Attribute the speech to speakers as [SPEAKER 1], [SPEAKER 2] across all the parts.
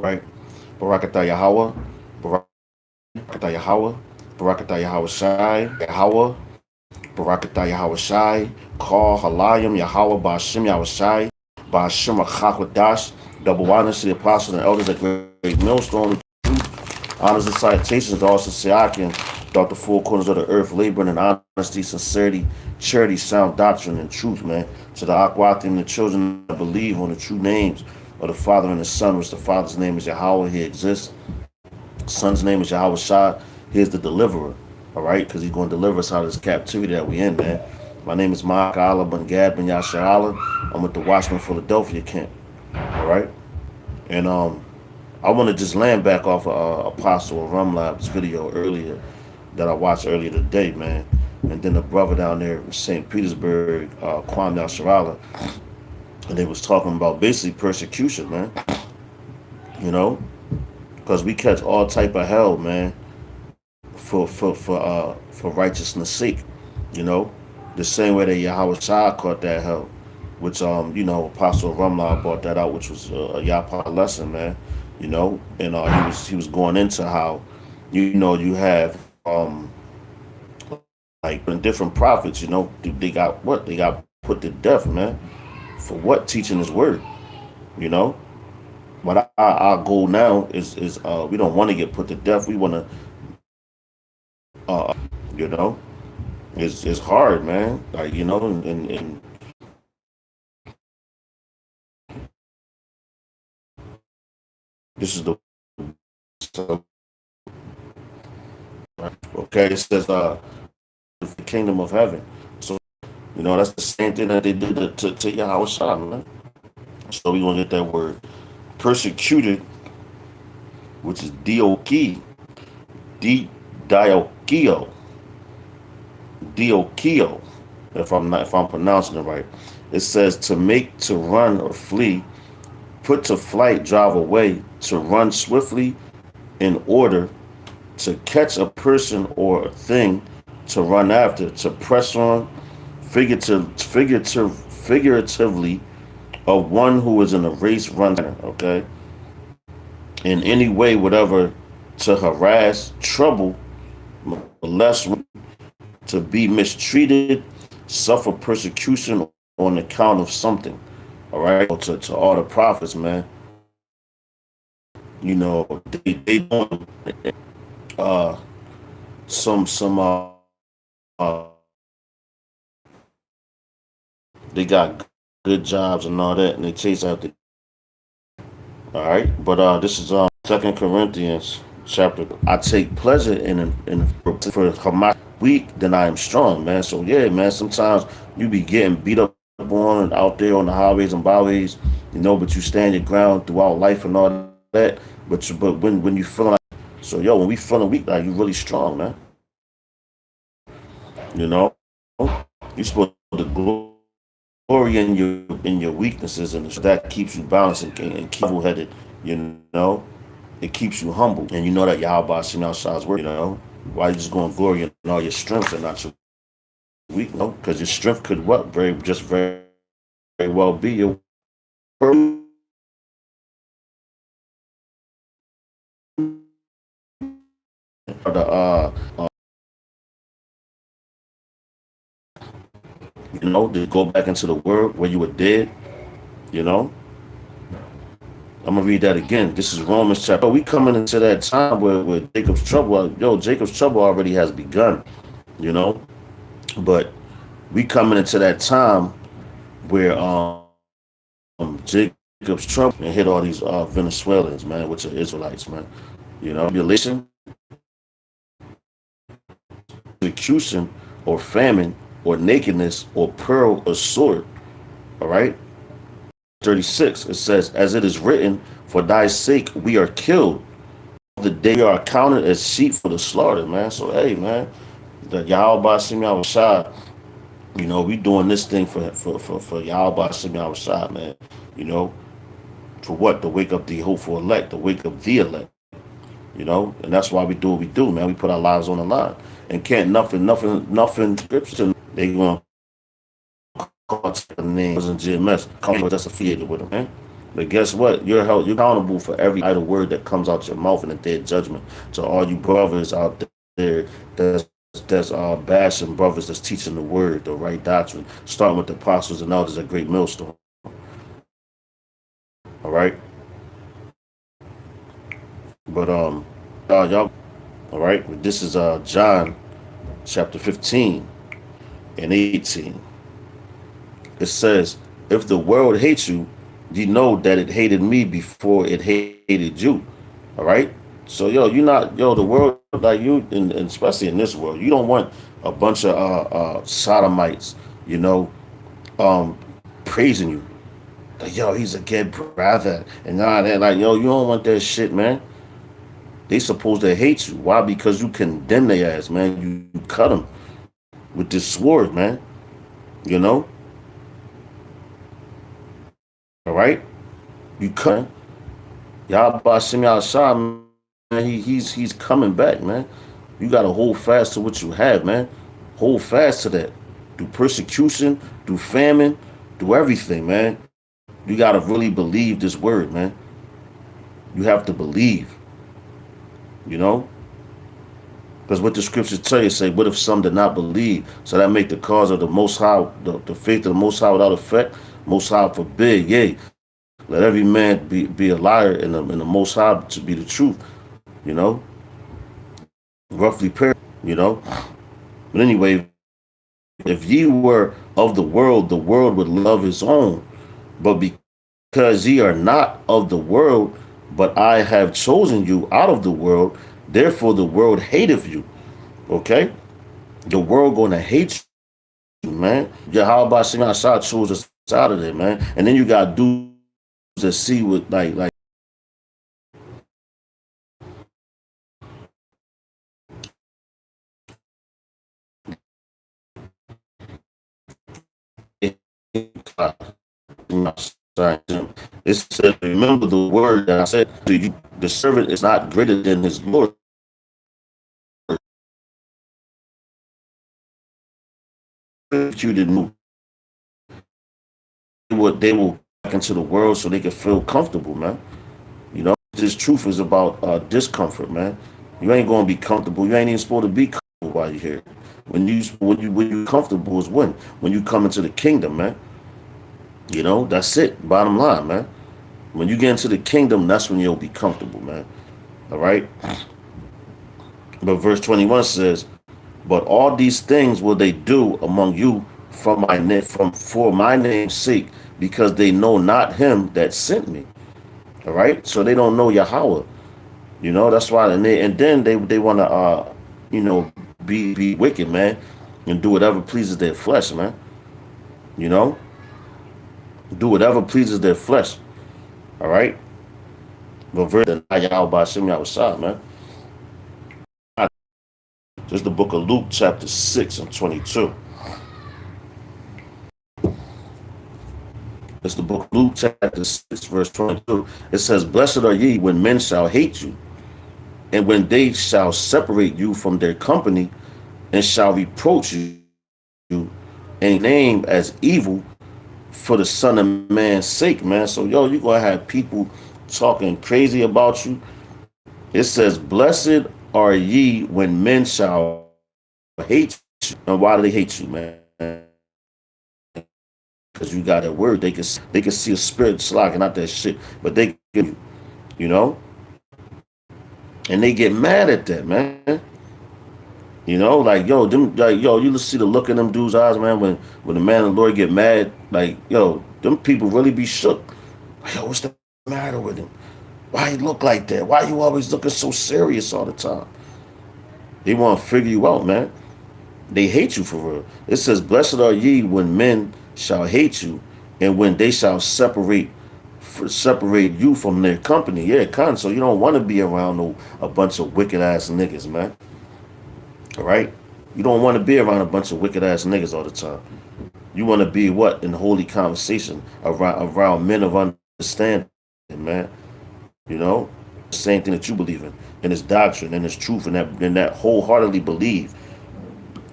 [SPEAKER 1] right? Barakatah Yahweh, Barakatah Yahweh, Barakatah Yahweh Shai, Yahweh, Barakatah Yahweh Shai, Call Halayim Yahweh Ba'ashem Yahweh Shai, Ba'ashem Achakwadash, double honors to the apostles and elders at Great Millstone, honors and citations to all Siakim, throughout the four corners of the earth, laboring in honesty, sincerity, charity, sound doctrine, and truth, man. To the Akwatim, the children that believe on the true names of the Father and the Son, which the Father's name is Yahweh, he exists. Son's name is Yahweh Shah. He is the deliverer, all right? Because he's going to deliver us out of this captivity that we in, man. My name is Mark Allah Ben Gad Ben Yasher Allah. I'm with the Watchman Philadelphia camp, all right? And I want to just land back off Apostle Rumlab's video earlier that I watched earlier today, man. And then the brother down there in St. Petersburg, Kwam Yasharala, and they was talking about basically persecution, man. You know, because we catch all type of hell, man, for righteousness' sake. You know, the same way that Yahweh Shah caught that hell, which Apostle Rumla brought that out, which was a Yapa lesson, man. You know, and he was going into how, you have like in different prophets, they got what they got put to death, man, for what teaching his word, you know. But our goal now is we don't want to get put to death. We want to, you know, it's hard, man. Like and this is the so, okay. It says the kingdom of heaven. So that's the same thing that they did to Yahweh Shah, man. So we gonna get that word persecuted, which is D-O-K, Diokio, Diokio, if I'm pronouncing it right. It says to make, to run or flee, put to flight, drive away, to run swiftly in order, to catch a person or a thing, to run after, to press on, figuratively, of one who is in a race runner, okay? In any way, whatever, to harass, trouble, molest, to be mistreated, suffer persecution on account of something. All right, to all the prophets, man. They don't uh some uh they got good jobs and all that, and they chase after. All right, but this is Second Corinthians chapter. I take pleasure in for Hamas weak, then I am strong, man. So yeah, man. Sometimes you be getting beat up on out there on the highways and byways, but you stand your ground throughout life and all that. But when you feeling like when we feeling weak, like you really strong, man. You know, you supposed to glory in your weaknesses, and that keeps you balanced and keep level headed. You know, it keeps you humble, and you know that Yahweh Shah's work. Why you just going to glory in all your strengths and not your weak? Because your strength could very well be your the to go back into the world where you were dead. You know, I'm gonna read that again. This is Romans chapter. We coming into that time where Jacob's trouble. Jacob's trouble already has begun. You know, but we coming into that time where Jacob's trouble and hit all these Venezuelans, man, which are Israelites, man. Tribulation, persecution, or famine, or nakedness, or peril, or sword. All right. 36. It says, "As it is written, for thy sake we are killed. The day we are accounted as sheep for the slaughter," man. So hey, man, the Yahweh Shem Shah. We doing this thing for Yahweh Shem Shah, man. You know, for what? To wake up the hopeful elect, to wake up the elect. And that's why we do what we do, man. We put our lives on the line, and can't nothing scripture. They gonna call the name wasn't GMS. Come that's affiliated with them, man. But guess what? You're accountable for every idle word that comes out your mouth in the day of judgment. To all you brothers out there that's bashing brothers that's teaching the word, the right doctrine, starting with the apostles and elders at Great Millstone. All right, but y'all, all right. This is John chapter 15 and 18. It says, "If the world hates you, you know that it hated me before it hated you." All right. So you're not the world like you, and especially in this world, you don't want a bunch of sodomites, you know, um, praising you. Like he's a good brother, and all that. Like you don't want that shit, man. They supposed to hate you. Why? Because you condemn their ass, man. You cut them with this sword, man. You know, all right. You cut, man. Y'all about Shimmy outside, man. He's coming back, man. You gotta hold fast to what you have, man. Hold fast to that. Through persecution, through famine, through everything, man. You gotta really believe this word, man. You have to believe, you know? Because what the scriptures tell you, say, what if some did not believe? So that make the cause of the Most High, the faith of the Most High without effect. Most High forbid, yea. Let every man be a liar and the Most High to be the truth, you know? Roughly parallel, you know? But anyway, if ye were of the world would love his own. But because ye are not of the world, but I have chosen you out of the world, therefore the world hateth you. Okay? The world gonna hate you, man. Yeah, how about Shema Shah chose us out of there, man? And then you got dudes that see with it says, remember the word that I said to you, the servant is not greater than his Lord. You didn't know they will back into the world so they can feel comfortable, man. You know, this truth is about discomfort, man. You ain't gonna be comfortable. You ain't even supposed to be comfortable while you're here. When you comfortable is when you come into the kingdom, man. You know, that's it. Bottom line, man. When you get into the kingdom, that's when you'll be comfortable, man. All right. But verse 21 says, "But all these things will they do among you from for my name's sake, because they know not him that sent me." All right. So they don't know Yahweh. You know, that's why, and then they want to, be wicked, man, and do whatever pleases their flesh, man. You know, do whatever pleases their flesh. All right. But verse Yahweh by Shimmy outside, man. This is the book of Luke, chapter 6 and 22. It's the book of Luke, chapter 6, verse 22. It says, "Blessed are ye when men shall hate you, and when they shall separate you from their company, and shall reproach you, and name as evil for the Son of Man's sake," man. So, you're going to have people talking crazy about you. It says, "Blessed are ye when men shall hate you." And why do they hate you, man? Because you got that word. They can see a spirit slacking out that shit, but they give you, you know, and they get mad at that, man. You know, like you see the look in them dudes' eyes, man. When the man of the Lord get mad, like them people really be shook. Like, what's the matter with him? Why he look like that? Why you always looking so serious all the time? They want to figure you out, man. They hate you for real. It says, "Blessed are ye when men shall hate you, and when they shall separate you from their company." Yeah, so you don't want to be around a bunch of wicked ass niggas, man. All right, you don't want to be around a bunch of wicked ass niggas all the time. You want to be what in holy conversation around men of understanding, man. You know, same thing that you believe in this doctrine, in this truth, and that wholeheartedly believe.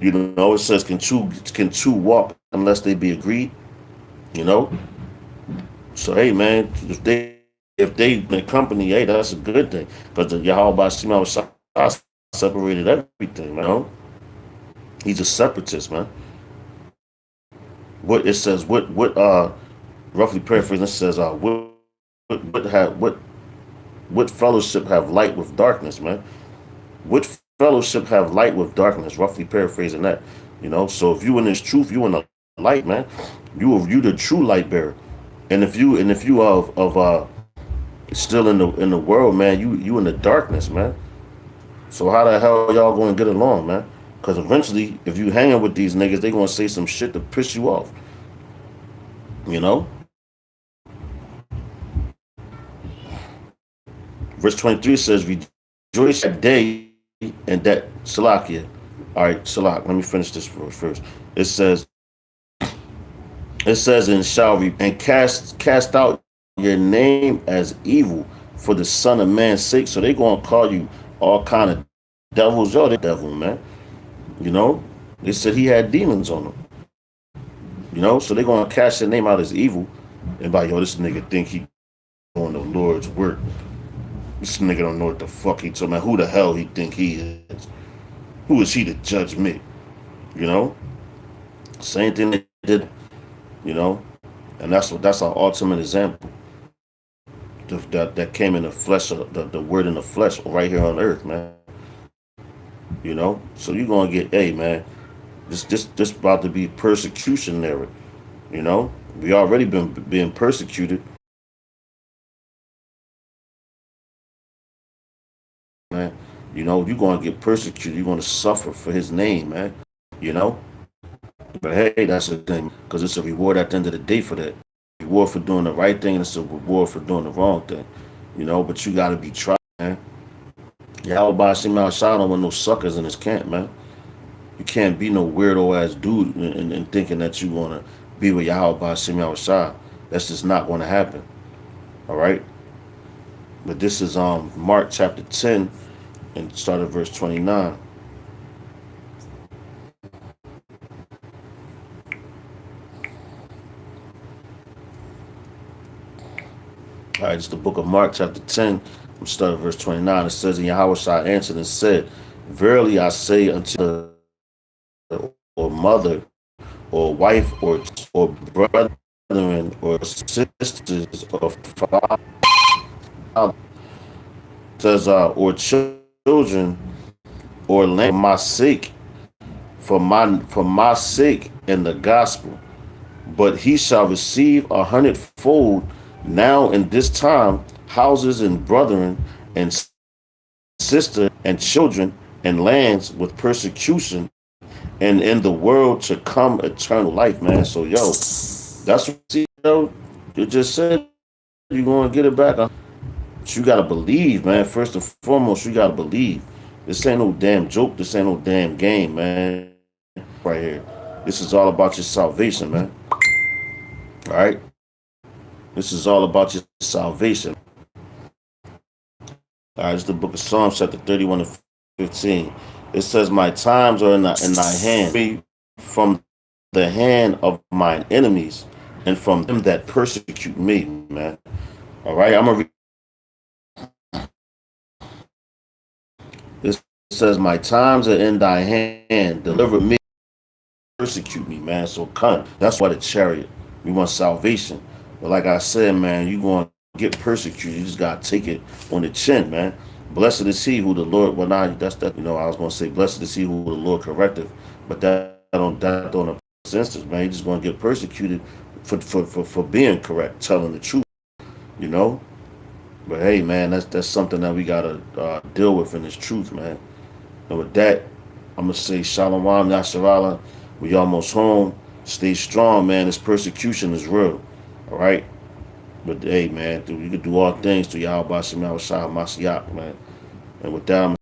[SPEAKER 1] You know, it says, can two walk unless they be agreed? You know? So hey, man, if they in the company, hey, that's a good thing because the Yahweh Shema separated everything, man. You know? He's a separatist, man. What it says, what roughly paraphrasing, it says, what fellowship have light with darkness, man? What fellowship have light with darkness? Roughly paraphrasing that, you know. So if you in this truth, you in the light, man. You the true light bearer. And if you of still in the world, man, you in the darkness, man. So how the hell y'all going to get along, man? Because eventually, if you hanging with these niggas, they gonna say some shit to piss you off, you know. Verse 23 says, "Rejoice that day and that Salakia." All right, Salak. Let me finish this verse first. It says, "And shall and cast out your name as evil for the Son of Man's sake." So they gonna call you all kind of devils. Yo, the devil, man. You know, they said he had demons on him. You know, so they gonna cast your name out as evil, and by yo, this nigga think he doing the Lord's work. This nigga don't know what the fuck he talking about. Who the hell he think he is? Who is he to judge me? You know, same thing they did. You know, and that's our ultimate example. That came in the flesh, the word in the flesh, right here on earth, man. You know, so you gonna get, hey, man, this about to be persecution era. You know, we already been being persecuted, man. You know, you're gonna get persecuted. You're gonna suffer for His name, man. You know, but hey, that's the thing, because it's a reward at the end of the day for that. Reward for doing the right thing, and it's a reward for doing the wrong thing. You know, but you gotta be tried, man. Yahweh Shem Shah don't want no suckers in his camp, man. You can't be no weirdo ass dude and thinking that you wanna be with Yahweh Shem Shah. That's just not gonna happen. All right. But this is Mark chapter 10 and start at verse 29. All right, it's the book of Mark, chapter 10, start at verse 29. It says, "And Yahweh Shah answered and said, Verily I say unto the or mother, or wife, or brethren, or sisters, or father, says, or children, or land, for my sake, for my sake in the gospel. But he shall receive 100-fold now in this time houses and brethren and sister and children and lands with persecution, and in the world to come eternal life, man." So yo, that's what you just said. You're gonna get it back. But you gotta believe, man. First and foremost, you gotta believe. This ain't no damn joke. This ain't no damn game, man. Right here. This is all about your salvation, man. All right. This is all about your salvation. All right, it's the book of Psalms, chapter 31 and 15. It says, "My times are in thy hand, free from the hand of mine enemies and from them that persecute me," man. All right, I'm going to read. It says, "My times are in thy hand, deliver me, persecute me," man. So come. That's why the chariot. We want salvation. But like I said, man, you going to get persecuted. You just got to take it on the chin, man. Blessed is he who the Lord, well, not, that's that, I was going to say, blessed is he who the Lord correcteth. But that don't instance, man. You're just going to get persecuted for being correct, telling the truth, you know? But hey, man, that's something that we got to deal with in this truth, man. And with that, I'm going to say Shalom, Yasharala. We almost home. Stay strong, man. This persecution is real. All right? But hey, man, you can do all things to Yahweh Shem Shah Mashiach, man. And with that, I'm